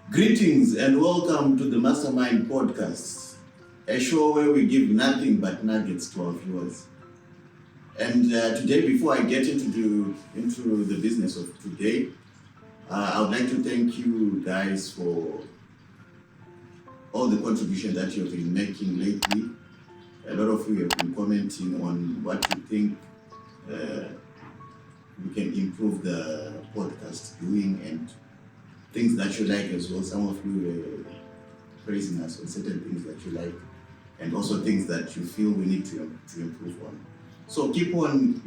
Greetings and welcome to the Mastermind Podcast, a show where we give nothing but nuggets to our viewers. And today, before I get into the business of today, I would like to thank you guys for all the contribution that you've been making lately. A lot of you have been commenting on what you think we can improve the podcast doing and things that you like as well. Some of you were praising us on certain things that you like, and also things that you feel we need to improve on. So keep on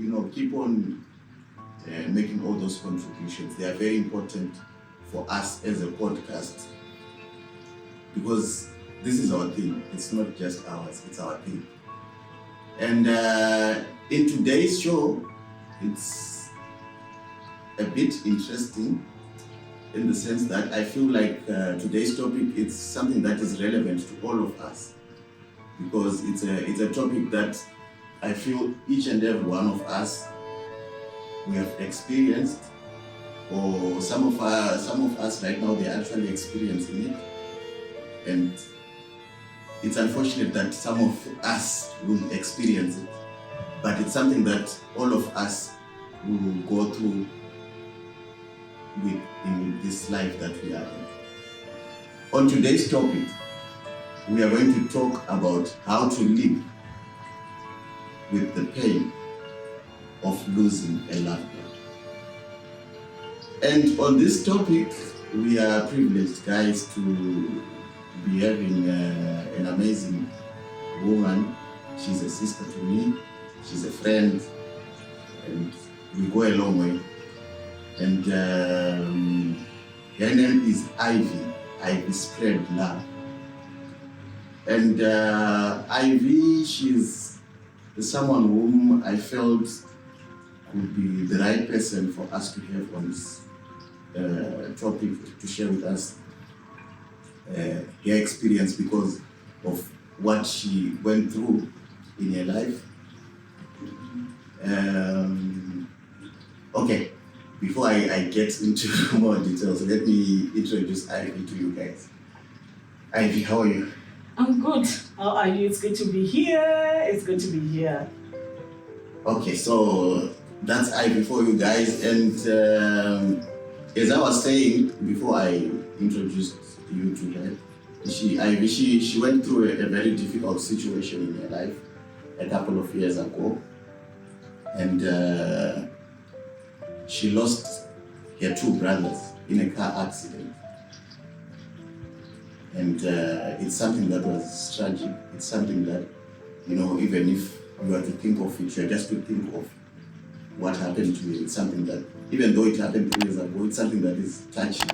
making all those contributions. They are very important for us as a podcast because this is our thing. It's not just ours, it's our thing. And in today's show, it's a bit interesting in the sense that I feel like today's topic is something that is relevant to all of us because it's a topic that I feel each and every one of us we have experienced, or some of us right now they're actually experiencing it, and it's unfortunate that some of us will experience it, but it's something that all of us will go through in this life that we are in. On today's topic, we are going to talk about how to live with the pain of losing a loved one. And on this topic, we are privileged, guys, to be having an amazing woman. She's a sister to me, she's a friend, and we go a long way. And her name is Ivy Spreadlove. And Ivy, she's someone whom I felt could be the right person for us to have on this topic to share with us her experience because of what she went through in her life. Okay. Before I get into more details, let me introduce Ivy to you guys. Ivy, how are you? I'm good. How are you? It's good to be here. Okay, so that's Ivy for you guys. And as I was saying before I introduced you to her, Ivy went through a very difficult situation in her life a couple of years ago. And she lost her two brothers in a car accident. And it's something that was tragic. It's something that, even if you were to think of it, you just to think of what happened to you. It's something that, even though it happened 2 years ago, it's something that is touching.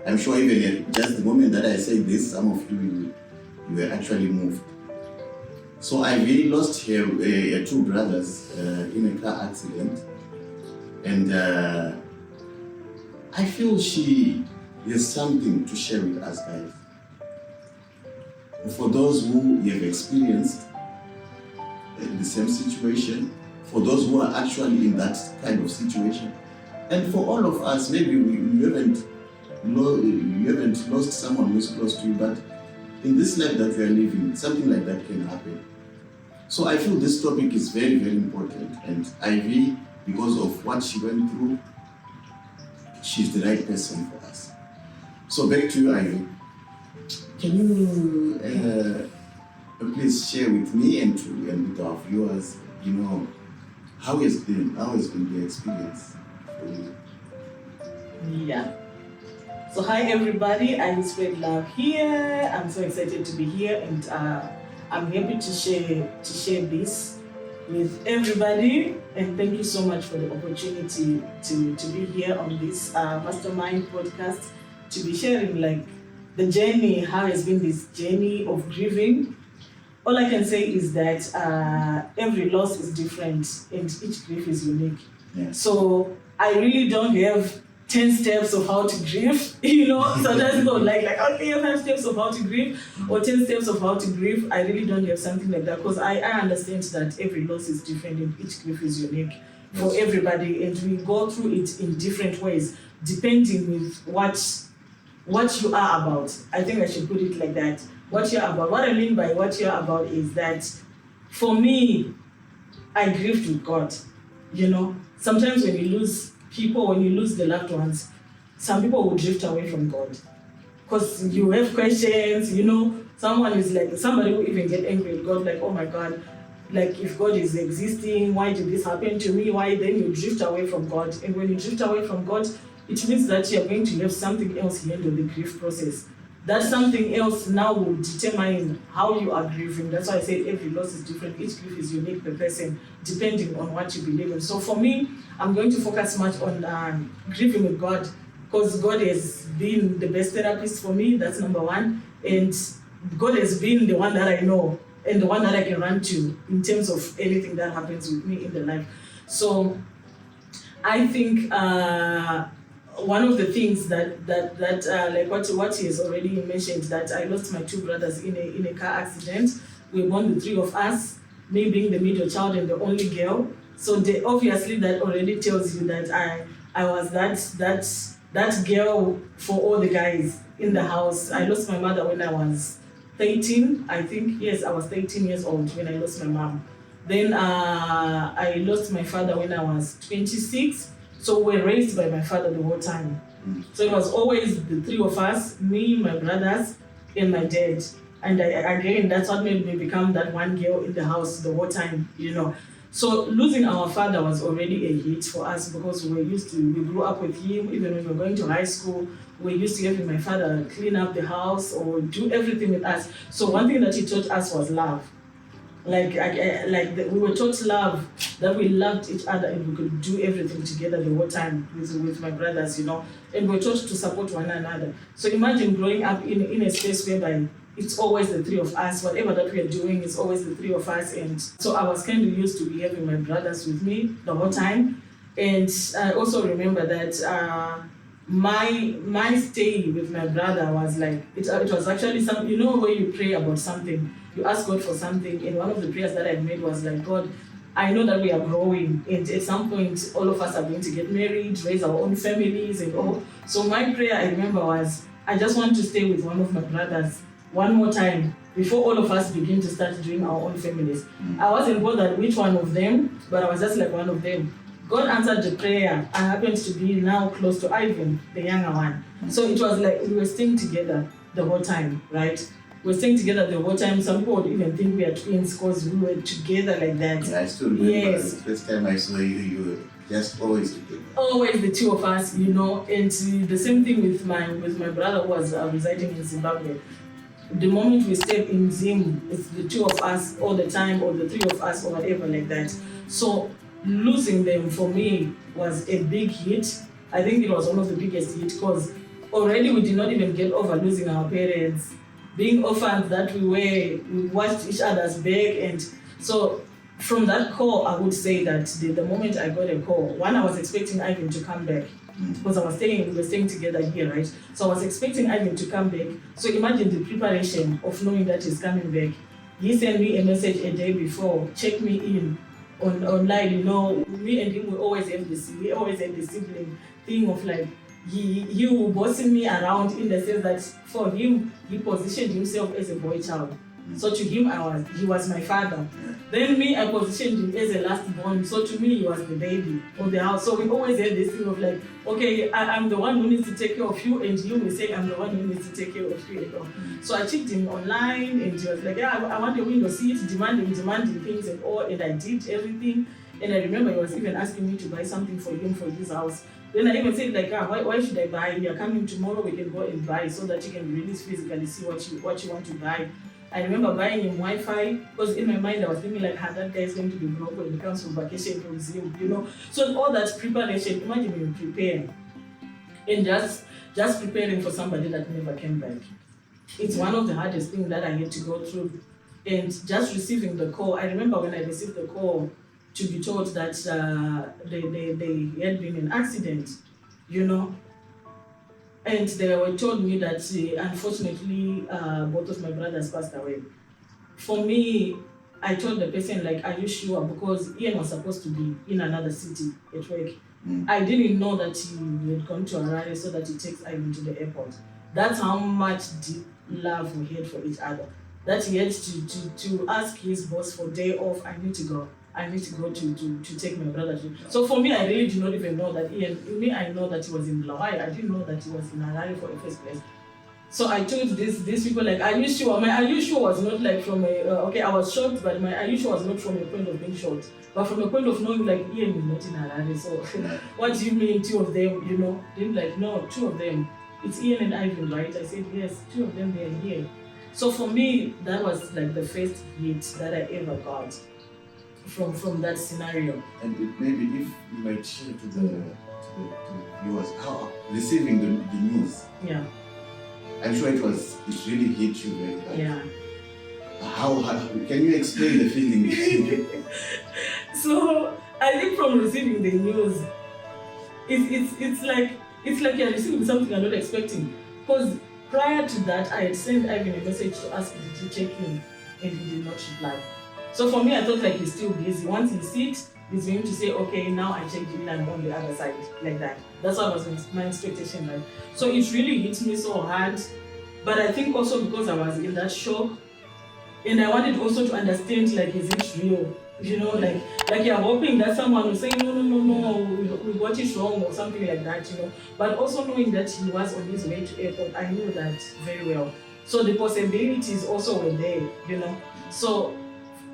I'm sure even just the moment that I said this, some of you were actually moved. So I really lost her two brothers in a car accident. And I feel she has something to share with us guys. For those who have experienced the same situation, for those who are actually in that kind of situation, and for all of us, maybe you haven't lost someone who's close to you, but in this life that we are living, something like that can happen. So I feel this topic is very, very important, and Ivy, because of what she went through, she's the right person for us. So back to you, Ivy. Can you please share with me and with our viewers, how has been the experience for you? Yeah. So hi everybody, Ivy Spreadlove here. I'm so excited to be here, and I'm happy to share this with everybody, and thank you so much for the opportunity to be here on this Mastermind podcast, to be sharing the journey, how has been this journey of grieving. All I can say is that every loss is different and each grief is unique. Yeah. So I really don't have 10 steps of how to grieve, sometimes people okay, 5 steps of how to grieve or 10 steps of how to grieve. I really don't have something like that because I understand that every loss is different and each grief is unique for everybody, and we go through it in different ways depending with what what you are about. I think I should put it like that. What you're about. What I mean by what you're about is that for me, I grieved with God. You know, sometimes when you lose people, when you lose the loved ones, some people will drift away from God. Because you have questions, you know, someone is like, somebody will even get angry at God, like, oh my God, like if God is existing, why did this happen to me? Why? Then you drift away from God. And when you drift away from God, it means that you're going to have something else handle the grief process. That something else now will determine how you are grieving. That's why I said every loss is different. Each grief is unique per person, depending on what you believe in. So for me, I'm going to focus much on grieving with God, because God has been the best therapist for me. That's number one. And God has been the one that I know and the one that I can run to in terms of anything that happens with me in the life. So I think one of the things that like what he has already mentioned, that I lost my two brothers in a car accident. We were born, the three of us, me being the middle child and the only girl. So obviously that already tells you that I was that girl for all the guys in the house. I lost my mother when I was 13, I think. Yes, I was 13 years old when I lost my mom. Then I lost my father when I was 26. So we were raised by my father the whole time. So it was always the three of us, me, my brothers, and my dad. And again, that's what made me become that one girl in the house the whole time, you know. So losing our father was already a hit for us, because we grew up with him. Even when we were going to high school, we used to have my father clean up the house or do everything with us. So one thing that he taught us was love. We were taught love, that we loved each other and we could do everything together the whole time with my brothers, you know. And we were taught to support one another. So imagine growing up in a space whereby it's always the three of us. Whatever that we are doing, it's always the three of us. And so I was kind of used to be having my brothers with me the whole time. And I also remember that my stay with my brother was like, it was actually some, you know, where you pray about something, you ask God for something. And one of the prayers that I made was like, God, I know that we are growing, and at some point all of us are going to get married, raise our own families and all. So my prayer, I remember, was, I just want to stay with one of my brothers one more time before all of us begin to start doing our own families. I wasn't bothered which one of them, but I was just like one of them. God answered the prayer. I happened to be now close to Ivan, the younger one. So it was like we were staying together the whole time, right? We were staying together the whole time. Some people would even think we are twins because we were together like that. Yeah, I still remember. Yes. The first time I saw you, you were just always together. Always the two of us, you know. And the same thing with my brother who was residing in Zimbabwe. The moment we step in Zim, it's the two of us all the time, or the three of us, or whatever like that. So losing them for me was a big hit. I think it was one of the biggest hits, because already we did not even get over losing our parents. Being orphans that we watched each other's back. And so from that call, I would say that the moment I got a call, one, I was expecting Ivan to come back, because we were staying together here, right? So I was expecting Ivan to come back. So imagine the preparation of knowing that he's coming back. He sent me a message a day before, check me in online, you know. Me and him, we always had the sibling thing of like, he was bossing me around, in the sense that for him, he positioned himself as a boy child. So to him, he was my father. Then me, I positioned him as a last born. So to me, he was the baby of the house. So we always had this thing of like, okay, I'm the one who needs to take care of you, and you will say I'm the one who needs to take care of you. So I checked him online, and he was like, yeah, I want a window seat, demanding things and all, and I did everything. And I remember he was even asking me to buy something for him for his house. Then I even said like, why should I buy? You're coming tomorrow, we can go and buy, so that you can really physically see what you want to buy. I remember buying him Wi-Fi, because in my mind I was thinking like, that guy is going to be broke when he comes from vacation from Zim, you know. So all that preparation, imagine you prepare, and just preparing for somebody that never came back. It's one of the hardest things that I had to go through. And just receiving the call, I remember when I received the call to be told that they had been in an accident, you know. And they were told me that unfortunately both of my brothers passed away. For me, I told the person like, are you sure? Because Ian was supposed to be in another city at work. I didn't know that he had gone to Harare so that he takes Ivan to the airport. That's how much deep love we had for each other. That he had to ask his boss for day off. I need to go to take my brother to. So for me, I really did not even know that I know that he was in Hawaii. I didn't know that he was in Harare for the first place. So I told these people, like, are you sure? My are you sure was not like from a, okay, I was shocked, but my are you sure was not from a point of being shocked, but from a point of knowing, like, Ian is not in Harare, so what do you mean, two of them, you know? They're like, no, two of them. It's Ian and Ivy, right? I said, yes, two of them, they're here. So for me, that was like the first hit that I ever got from that scenario. And maybe if you might share to the viewers how receiving the news. Yeah. I'm sure it really hit you very hard. Yeah. How can you explain the feeling? So I think from receiving the news, it's like you're receiving something you're not expecting. Because prior to that, I had sent Ivan a message to ask him to check in, and he did not reply. So for me, I thought like he's still busy. Once he sees, he's going to say, okay, now I checked in, I'm on the other side, like that. That's what was my expectation, right? So it really hit me so hard. But I think also because I was in that shock, and I wanted also to understand, like, is it real? You know, like you're hoping that someone will say, no, we got it wrong or something like that, you know. But also knowing that he was on his way to airport, I knew that very well. So the possibilities also were there, you know. So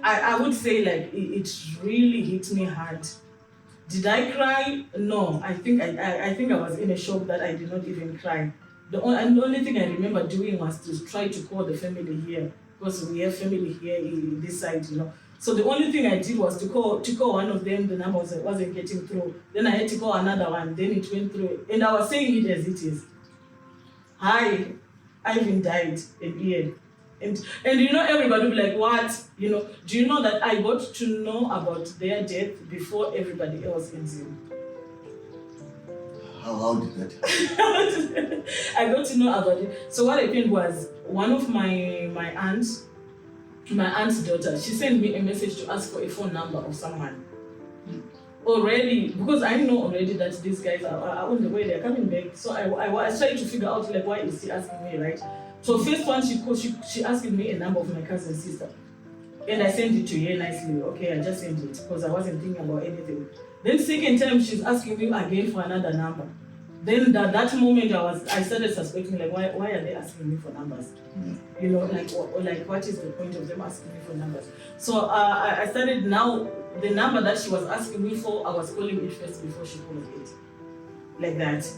I would say, like, it really hit me hard. Did I cry? No, I think I was in a shock that I did not even cry. The only thing I remember doing was to try to call the family here, because we have family here in this side, you know. So the only thing I did was to call one of them. The number wasn't getting through. Then I had to call another one. Then it went through, and I was saying it as it is. Hi, Ivan died in Ian. And you know, everybody will be like, what? You know, do you know that I got to know about their death before everybody else in Zoom? How did that happen? I got to know about it. So what happened was, one of my aunt's daughter, she sent me a message to ask for a phone number of someone. Already, because I know already that these guys are on the way, they're coming back. So I was trying to figure out, like, why is she asking me, right? So first one, she asked me a number of my cousin's sister. And I sent it to her nicely. Okay, I just sent it because I wasn't thinking about anything. Then second time, she's asking me again for another number. Then that moment, I started suspecting, like, why are they asking me for numbers? You know, like what is the point of them asking me for numbers? So I started now, the number that she was asking me for, I was calling it first before she called it, like that.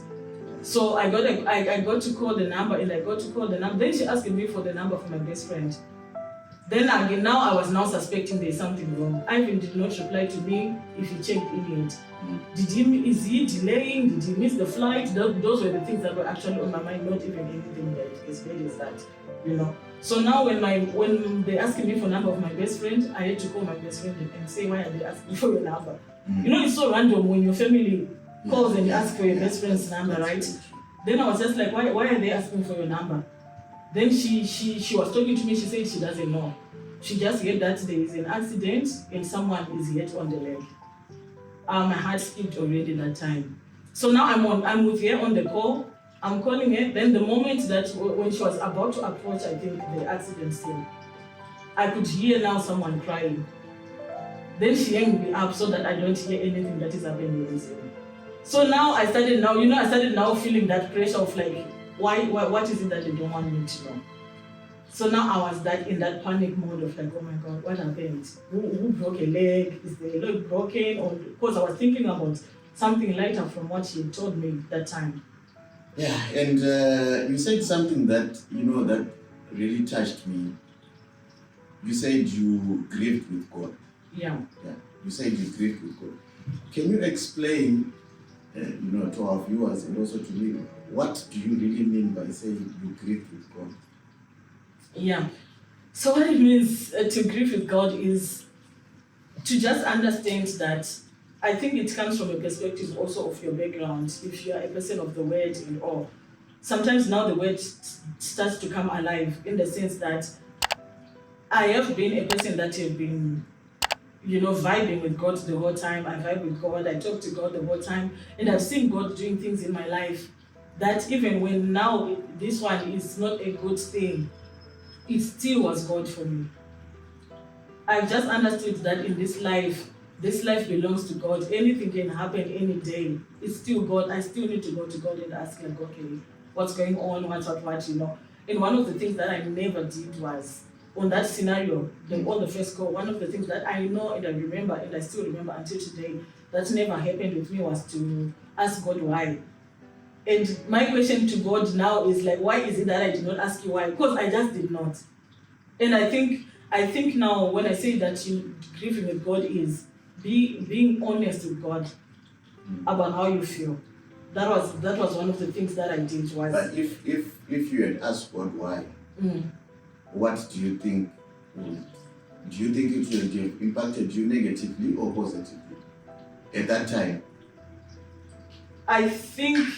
So I got to call the number, and I got to call the number. Then she asked me for the number for my best friend. Then again, now I was now suspecting there's something wrong. Ivan did not reply to me if he checked in yet. Is he delaying? Did he miss the flight? Those were the things that were actually on my mind, not even anything like as bad as that, you know. So now when they asking me for number of my best friend, I had to call my best friend and say, why are they asking for your number? You know, it's so random when your family calls and ask for your best friend's number, right? Then I was just like, why are they asking for your number? Then she was talking to me, she said she doesn't know. She just heard that there is an accident and someone is yet on the leg. My heart skipped already that time. So now I'm with her on the call, I'm calling her. Then the moment that when she was about to approach, I think, the accident scene, I could hear now someone crying. Then she hung me up so that I don't hear anything that is happening in this room. So now I started now feeling that pressure of like, what is it that they don't want me to know? So now I was in that panic mode of like, oh my God, what happened? Who broke a leg? Is the leg broken? Or because I was thinking about something lighter from what she had told me that time. Yeah, and you said something that, that really touched me. You said you grieved with God. Yeah. You said you grieved with God. Can you explain, to our viewers and also to me, what do you really mean by saying you grieved with God? Yeah. So what it means to grieve with God is to just understand that I think it comes from a perspective also of your background. If you are a person of the word and all, sometimes now the word starts to come alive in the sense that I have been a person that have been, vibing with God the whole time. I vibe with God. I talk to God the whole time, and I've seen God doing things in my life that even when now this one is not a good thing, it still was God for me. I've just understood that in this life belongs to God. Anything can happen any day. It's still God. I still need to go to God and ask, like, okay, what's going on, what, you know. And one of the things that I never did was, on that scenario, on the first call, one of the things that I know and I remember, and I still remember until today, that never happened with me was to ask God why. And my question to God now is like, why is it that I did not ask you why? Because I just did not. And I think now when I say that you grieving with God is being honest with God about how you feel. That was one of the things that I did was. But if you had asked God why, what do you think? Do you think it would have impacted you negatively or positively at that time? I think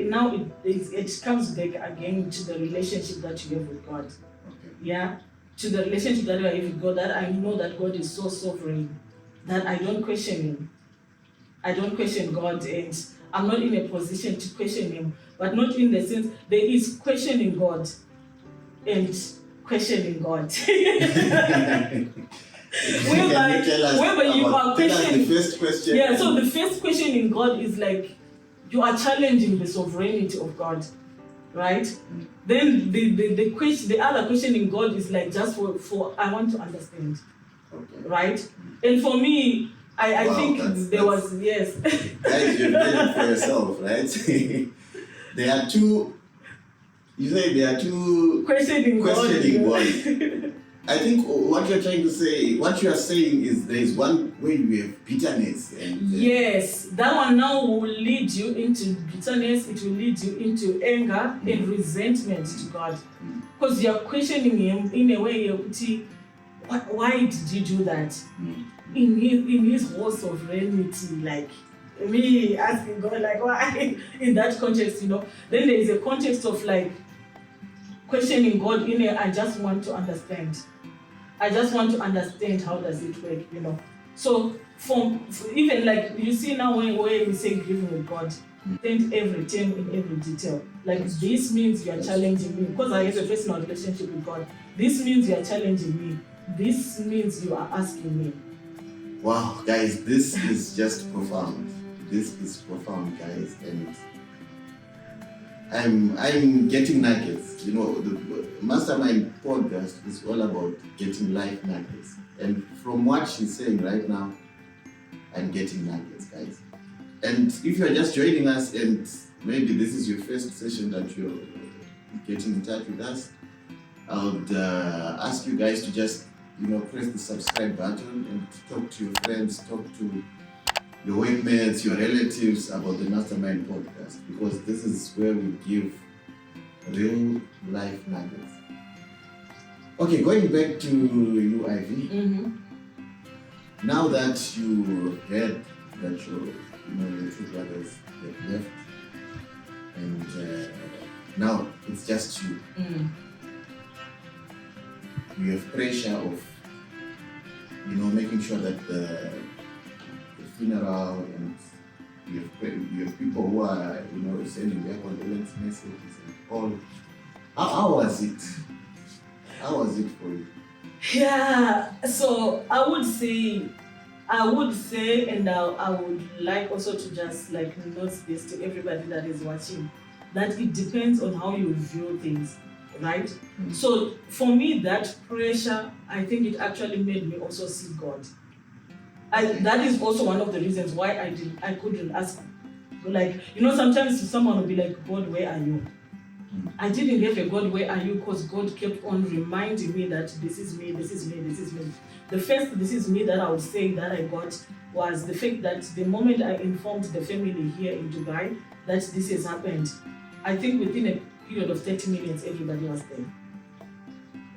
now it comes back again to the relationship that you have with God. Okay. Yeah, to the relationship that you have with God. That I know that God is so sovereign that I don't question Him. I don't question God, and I'm not in a position to question Him. But not in the sense there is questioning God and questioning God. Whereby you are questioning the first question. Yeah, so the first question in God is like you are challenging the sovereignty of God, right? Then the other question in God is like just for I want to understand, right? And for me, I think there was yes. Guys, you've made it for yourself, right? There are two. You say there are two questioning God. I think what you're trying to say, what you are saying is there is one way you have bitterness. And, yes, that one now will lead you into bitterness, it will lead you into anger and resentment to God. Because you're questioning Him in a way, why did you do that? In His whole sovereignty, like me asking God, like, why? In that context, you know. Then there is a context of like questioning God in I just want to understand. I just want to understand how does it work, you know. So from even like you see now when we say grieving with God, think every term in every detail. Like this means you are challenging me because I have a personal relationship with God. This means you are challenging me. This means you are asking me. Wow, guys, this is just profound. This is profound, guys, and I'm getting nuggets. You know, the Mastermind podcast is all about getting life nuggets. And from what she's saying right now, I'm getting nuggets, guys. And if you're just joining us and maybe this is your first session that you're getting in touch with us, I would ask you guys to just, press the subscribe button and talk to your friends, talk to your workmates, your relatives about the Mastermind podcast, because this is where we give real life nuggets. Okay, going back to you, Ivy. Now that you heard that your two brothers have left, and now it's just you. You have pressure of, making sure that the funeral, and you have people who are, sending their condolence messages and all. How was it? How was it for you? Yeah, so I would say, and I would like also to just like note this to everybody that is watching, that it depends on how you view things, right? So for me, that pressure, I think it actually made me also see God. That is also one of the reasons why I couldn't ask. Like, sometimes someone will be like, God, where are you? I didn't have a God, where are you? Because God kept on reminding me that this is me, this is me, this is me. The first this is me that I would say that I got was the fact that the moment I informed the family here in Dubai that this has happened, I think within a period of 30 minutes, everybody was there.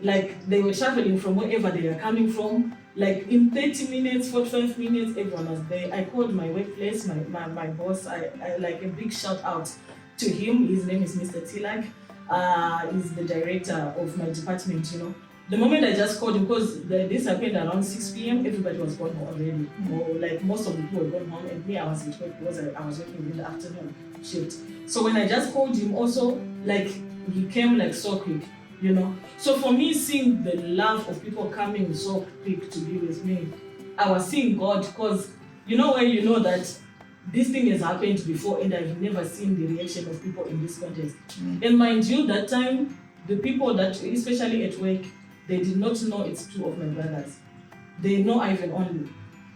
Like, they were traveling from wherever they were coming from. Like, in 30 minutes, 45 minutes, everyone was there. I called my workplace, my boss. I like a big shout out to him. His name is Mr. Tilak. He's the director of my department, The moment I just called him, because this happened around 6 p.m., everybody was gone home already. Or like most of the people were gone home, and me, I was at work because I was working in the afternoon. shift. So when I just called him also, like he came like so quick, you know. So for me, seeing the love of people coming so quick to be with me, I was seeing God, because you know when you know that this thing has happened before and I've never seen the reaction of people in this context. And mind you, that time, the people that, especially at work, they did not know it's two of my brothers. They know Ivan only.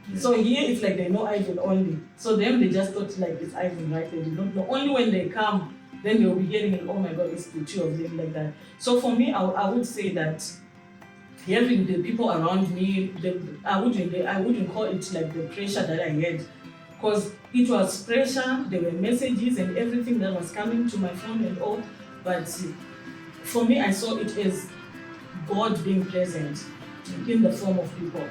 Yeah. So here it's like they know Ivan only. So them, they just thought like it's Ivan, right? They did not know. Only when they come, then they'll be hearing it, oh my God, it's the two of them, like that. So for me, I would say that having the people around me, I wouldn't call it like the pressure that I had, because it was pressure. There were messages and everything that was coming to my phone and all, but for me, I saw it as God being present in the form of people.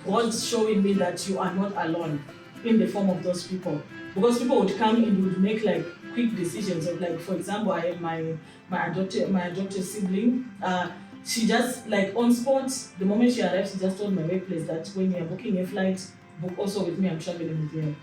God showing me that you are not alone in the form of those people, because people would come and would make like quick decisions of, like, for example, I have my adopted sibling. She just, like, on spot, the moment she arrived, she just told my workplace that when you are booking a flight, book also with me, I'm traveling with you.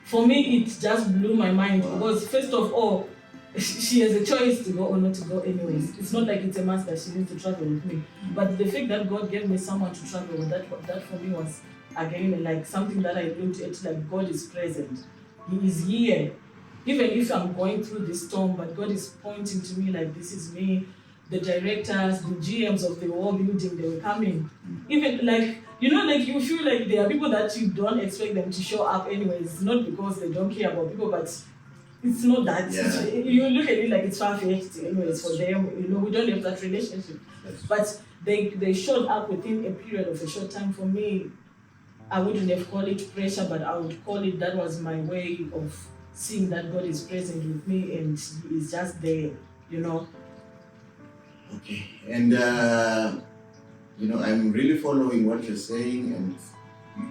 For me, it just blew my mind, because first of all, she has a choice to go or not to go anyways. It's not like it's a must that she needs to travel with me. But the fact that God gave me someone to travel with, that for me was, again, like something that I looked at, like God is present. He is here. Even if I'm going through this storm, but God is pointing to me like, this is me. The directors, the GMs of the whole building, they were coming. Even like, you know, like you feel like there are people that you don't expect them to show up anyways. Not because they don't care about people, but it's not that. Yeah. You look at it like it's far-fetched anyways for them. You know, we don't have that relationship. Yes. But they showed up within a period of a short time. For me, I wouldn't have called it pressure, but I would call it, that was my way of seeing that God is present with me and He is just there, you know. Okay, and you know, I'm really following what you're saying, and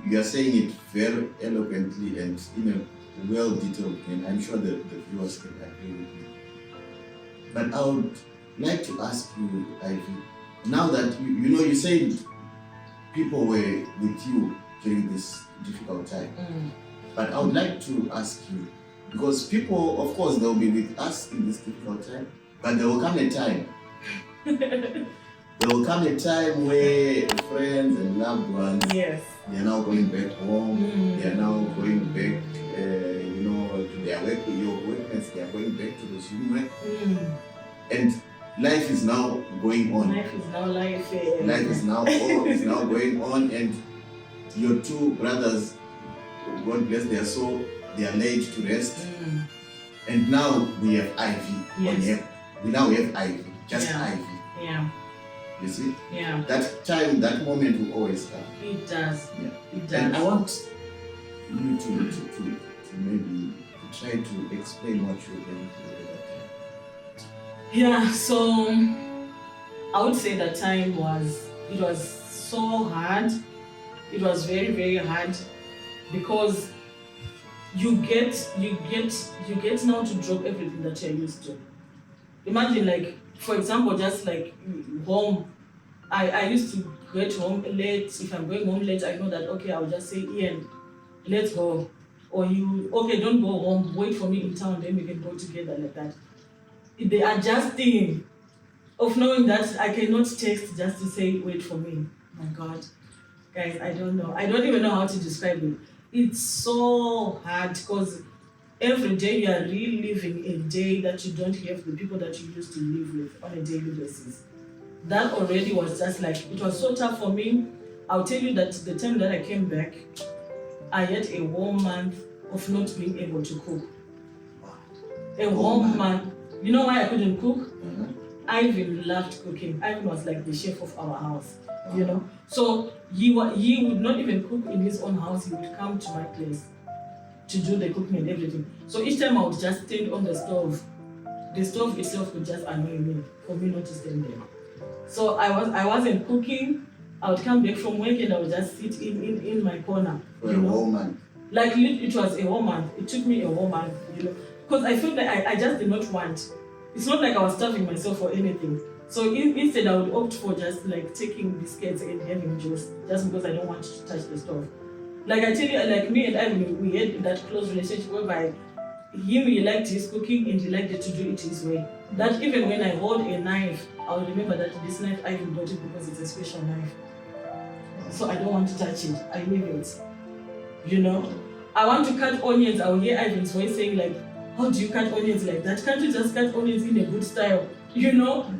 you're saying it very eloquently and in a well detailed, and I'm sure the viewers can agree with me. But I would like to ask you, Ivy, now that you know, you said people were with you during this difficult time, but I would like to ask you, because people, of course, they'll be with us in this difficult time, but there will come a time. There will come a time where friends and loved ones, yes, they are now going back home. They are now going back, you know, to their work, your workmates. They are going back to the work, and life is now going on. Life is now life. Life is now going on, and your two brothers, God bless their soul, they are laid to rest. And now we have Ivy. Yes. We now have Ivy, just Ivy. Yeah. You see? Yeah. That time, that moment will always come. It does. Yeah. It does. And I want you to maybe try to explain what you're going through at that time. Yeah, so I would say that time was so hard. It was very, very hard, because you get now to drop everything that you're used to. Imagine, like, for example, just like home. I used to get home late. If I'm going home late, I know that, okay, I'll just say, Ian, let's go. Or you, okay, don't go home, wait for me in town, then we can go together, like that. The adjusting of knowing that I cannot text just to say, wait for me. My God. Guys, I don't know. I don't even know how to describe it. It's so hard, because every day you are reliving a day that you don't have the people that you used to live with on a daily basis. That already was just like, it was so tough for me. I'll tell you that the time that I came back, I had a whole month of not being able to cook. A whole month. You know why I couldn't cook? Ivan loved cooking. Ivan was like the chef of our house, you know. So he would not even cook in his own house. He would come to my place to do the cooking and everything. So each time I would just stand on the stove itself would just annoy me, for me not to stand there. So I wasn't cooking. I would come back from work and I would just sit in my corner. For a whole month. Like it was a whole month. It took me a whole month, you know, because I felt like I just did not want. It's not like I was starving myself for anything. So instead I would opt for just like taking biscuits and having juice, just because I don't want to touch the stove. Like I tell you, like me and Ivy, we had that close relationship whereby he liked his cooking and he liked to do it his way. That even when I hold a knife, I'll remember that this knife I even got it because it's a special knife. So I don't want to touch it. I leave it. You know? I want to cut onions. I'll hear Ivan's voice saying like, how do you cut onions like that? Can't you just cut onions in a good style? You know?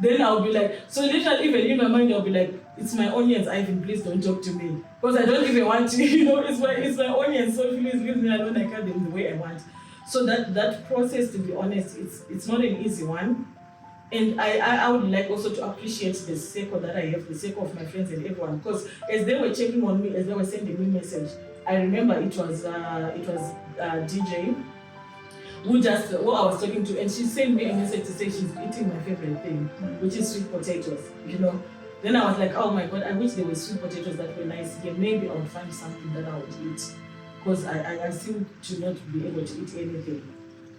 Then I'll be like, so literally even in my mind I'll be like, it's my onions, Ivan, please don't talk to me. Because I don't even want to, you know, it's my onions, so please leave me alone, I cut them the way I want. So that process, to be honest, it's not an easy one. And I would like also to appreciate the circle that I have, the circle of my friends and everyone. Because as they were checking on me, as they were sending me message, I remember it was DJ who I was talking to, and she sent me a message to say she's eating my favorite thing, which is sweet potatoes, you know. Then I was like, oh my God, I wish there were sweet potatoes that were nice here. Maybe I would find something that I would eat. Because I seem to not be able to eat anything.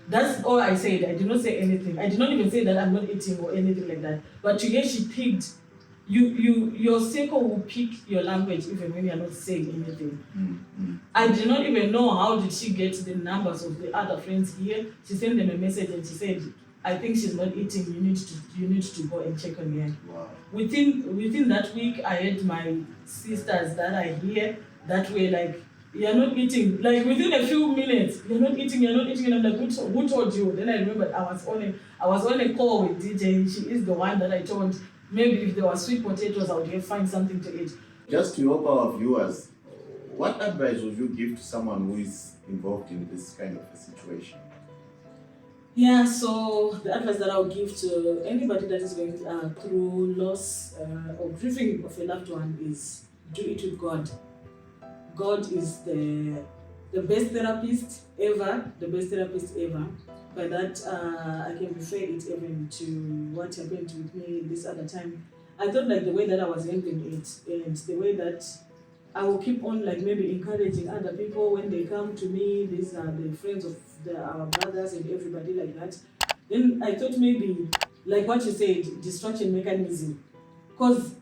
That's all I said. I did not say anything. I did not even say that I'm not eating or anything like that. But to hear she picked, your circle will pick your language even when you're not saying anything. I did not even know how did she get the numbers of the other friends here. She sent them a message and she said, I think she's not eating. You need to go and check on her. Wow. Within that week, I had my sisters that are here that were like, you're not eating. Like within a few minutes, you're not eating. And I'm like, who told you? Then I remembered I was on a call with DJ. She is the one that I told. Maybe if there were sweet potatoes, I would find something to eat. Just to help our viewers, what advice would you give to someone who is involved in this kind of a situation? Yeah, so the advice that I'll give to anybody that is going through loss or grieving of a loved one is do it with God. God is the best therapist ever, By that, I can refer it even to what happened with me this other time. I thought like the way that I was handling it and the way that I will keep on like maybe encouraging other people when they come to me. These are the friends of our brothers and everybody like that. Then I thought maybe, like what you said, distraction mechanism. Because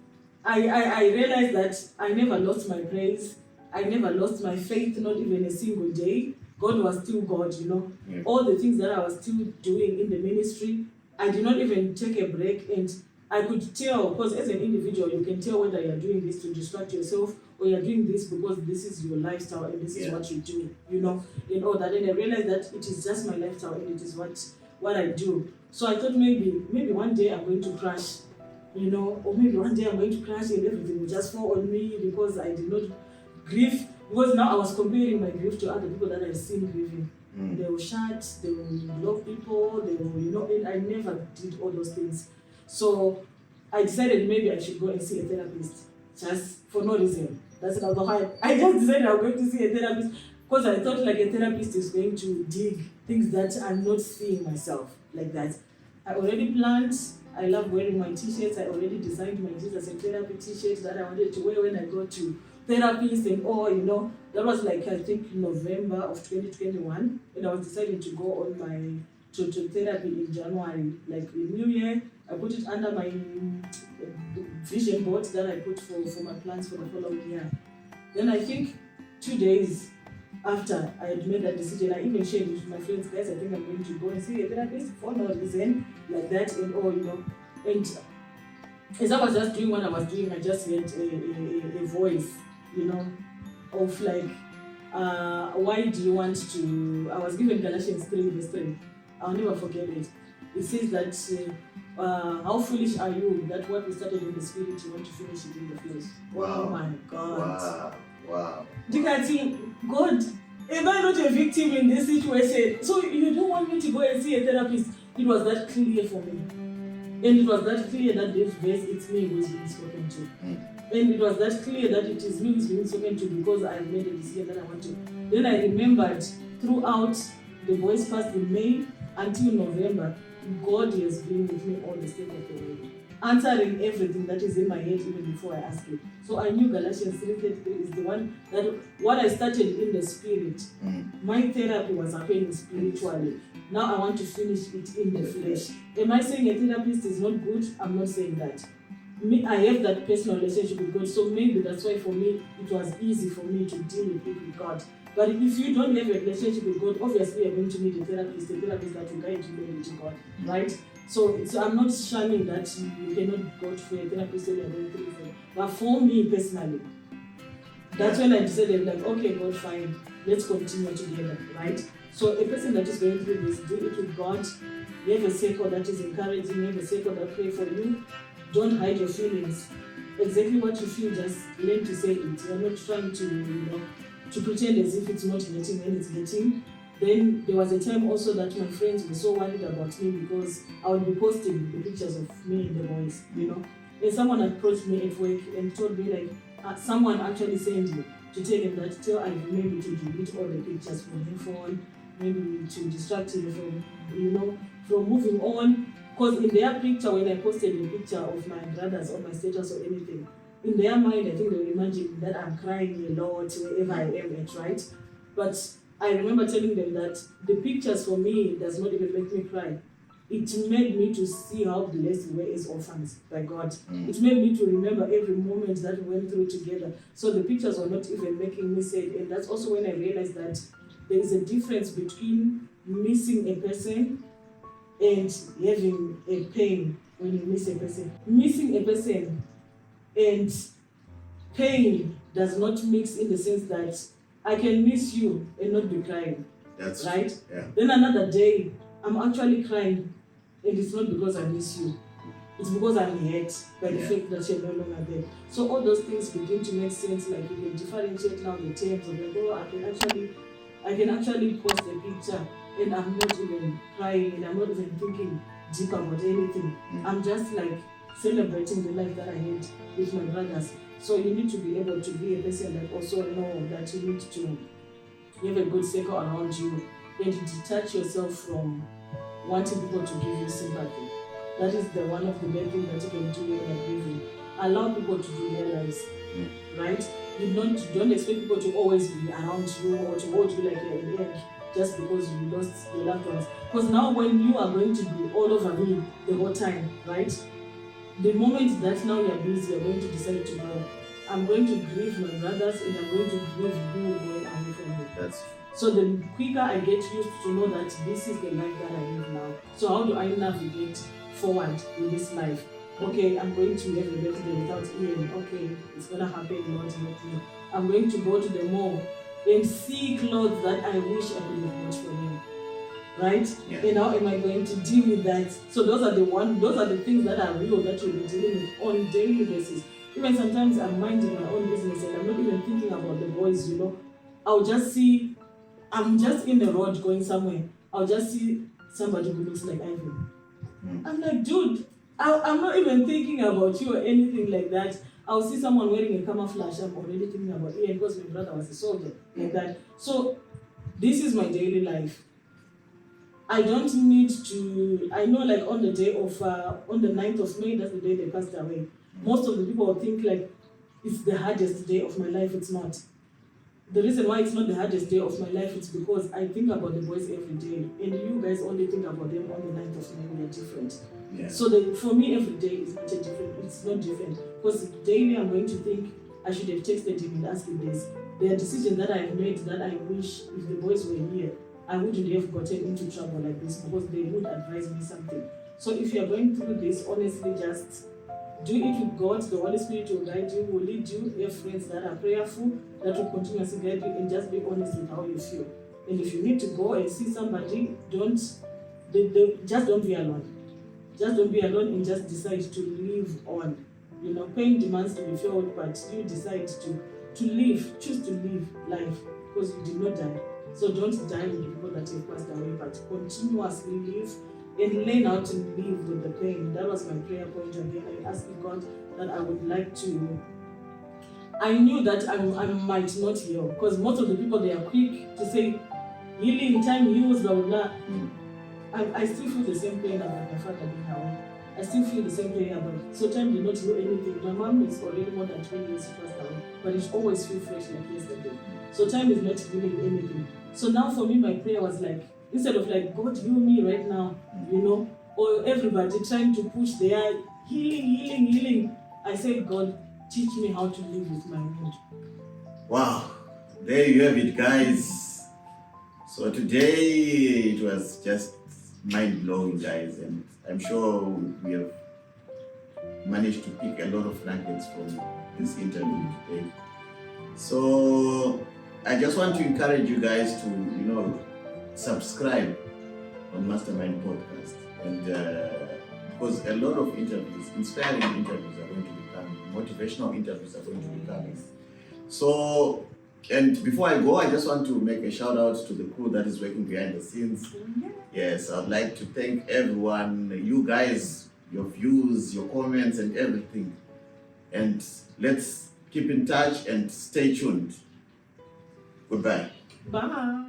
I realized that I never lost my praise. I never lost my faith, not even a single day. God was still God, you know. Yeah. All the things that I was still doing in the ministry, I did not even take a break. And I could tell, because as an individual, you can tell whether you're doing this to distract yourself or you're doing this because this is your lifestyle and this is what you do, you know, and all that. And I realized that it is just my lifestyle and it is what I do. So I thought maybe one day I'm going to crash, you know, or maybe one day I'm going to crash and everything will just fall on me because I did not grieve. Because now I was comparing my grief to other people that I've seen grieving. They will shout, they will love people, they will, you know, and I never did all those things. So I decided maybe I should go and see a therapist, just for no reason. That's another why I just decided I'm going to see a therapist because I thought like a therapist is going to dig things that I'm not seeing myself like that. I already planned. I love wearing my t-shirts. I already designed my Jesus and therapy t-shirts that I wanted to wear when I go to therapists and all, you know. That was like, I think, November of 2021. And I was deciding to go on my to therapy in January. Like in New Year, I put it under my vision board that I put for my plans for the following year. Then I think 2 days after I had made that decision, I even shared with my friends, guys, I think I'm going to go and see a therapist for no reason, like that and all, you know. And as I was just doing what I was doing, I just heard a voice, you know, of like, why do you want to, I was given Galatians 3 verse 3. I'll never forget it. It says that, how foolish are you that what we started in the spirit, you want to finish it in the flesh. Wow. Oh my God. Wow. God, am I not a victim in this situation? So you don't want me to go and see a therapist? It was that clear for me. And it was that clear that this verse, it's me who is being spoken to. And it was that clear that it is me who is being spoken to because I made a decision that I want to. Then I remembered throughout the voice passed in May until November, God has been with me all the step of the way, answering everything that is in my head even before I ask it. So I knew Galatians 3:33 is the one that what I started in the spirit, my therapy was happening spiritually. Now I want to finish it in the flesh. Am I saying a therapist is not good? I'm not saying that. I have that personal relationship with God, so maybe that's why for me it was easy for me to deal with it with God. But if you don't have a relationship with God, obviously you're going to need a therapist that will guide you maybe to God, right? So I'm not shunning that you cannot go to a therapist when you're going through it. But for me personally, that's when I decided, like, okay, God, fine, let's continue together, right? So a person that is going through this, do it with God. You have a circle that is encouraging, you have a circle that pray for you. Don't hide your feelings. Exactly what you feel, just learn to say it. You're not trying to pretend as if it's not hurting when it's hurting. Then there was a time also that my friends were so worried about me because I would be posting the pictures of me in the voice, And someone approached me at work and told me, like, someone actually sent me to tell him that tell Ivy maybe to delete all the pictures from her phone, maybe to distract him from moving on. Because in their picture, when I posted a picture of my brothers or my status or anything, in their mind, I think they were imagining that I'm crying a lot wherever I am at, right? But I remember telling them that the pictures for me does not even make me cry. It made me to see how blessed we were as orphans by God. It made me to remember every moment that we went through together. So the pictures were not even making me sad. And that's also when I realized that there is a difference between missing a person and having a pain when you miss a person. Missing a person and pain does not mix in the sense that I can miss you and not be crying. That's right? Yeah. Then another day, I'm actually crying, and it's not because I miss you. It's because I'm hurt by the fact that you're no longer there. So all those things begin to make sense. Like you can differentiate now the terms of like, oh, I can actually post a picture and I'm not even crying and I'm not even thinking deep about anything. I'm just like celebrating the life that I had with my brothers. So you need to be able to be a person that also know that you need to have a good circle around you and detach yourself from wanting people to give you sympathy. That is the one of the best things that you can do when you're grieving. Allow people to do their lives, right? You don't expect people to always be around you or to hold you like you're an egg just because you lost your loved ones. Because now when you are going to be all over me the whole time, right? The moment that now you're busy, you're going to decide to go. I'm going to grieve my brothers and I'm going to grieve you going away from me. That's So the quicker I get used to know that this is the life that I live now. So how do I navigate forward in this life? Okay, I'm going to have a birthday without Ian. Okay, it's gonna happen, Lord, not me. I'm going to go to the mall and see clothes that I wish I could have bought for him. Right? Yeah. And how am I going to deal with that? So those are the things that are real that you'll be dealing with on a daily basis. Even sometimes I'm minding my own business and I'm not even thinking about the boys, I'll just see, I'm just in the road going somewhere. I'll just see somebody who looks like Ivy. I'm like, dude, I'm not even thinking about you or anything like that. I'll see someone wearing a camouflage. I'm already thinking about Ian because my brother was a soldier, like that. So this is my daily life. I don't need to, I know like on the day of, on the 9th of May, that's the day they passed away. Most of the people will think like, it's the hardest day of my life. It's not. The reason why it's not the hardest day of my life is because I think about the boys every day, and you guys only think about them on the 9th of May. We are different. Yeah. So for me, every day is not different. It's not different because daily I'm going to think I should have texted him and asked him this. There are decisions that I have made that I wish if the boys were here, I wouldn't have gotten into trouble like this because they would advise me something. So if you are going through this, honestly, just do it with God. The Holy Spirit will guide you, will lead you. You have friends that are prayerful, that will continuously guide you, and just be honest with how you feel. And if you need to go and see somebody, just don't be alone. Just don't be alone and just decide to live on. Pain demands to be felt, but you decide to live, choose to live life because you did not die. So don't die with the people that have passed away, but continuously live and learn how to live with the pain. That was my prayer point again. I asked God that I would like to. I knew that I might not heal because most of the people, they are quick to say, healing, time heals, blah, blah, blah. I still feel the same pain about my father being away. I still feel the same pain about it. So time did not heal anything. My mom is already more than 20 years passed away, but it always feels fresh like yesterday. So time is not healing anything. So now for me, my prayer was like, instead of like, God heal me right now, or everybody trying to push their healing, I said, God, teach me how to live with my wound. Wow, there you have it, guys. So today it was just mind-blowing, guys, and I'm sure we have managed to pick a lot of nuggets from this interview today. So I just want to encourage you guys to, subscribe on Mastermind Podcast, and because a lot of interviews, inspiring interviews are going to be coming, motivational interviews are going to be coming. So, and before I go, I just want to make a shout out to the crew that is working behind the scenes. Yes, I'd like to thank everyone, you guys, your views, your comments, and everything. And let's keep in touch and stay tuned. Goodbye. Bye.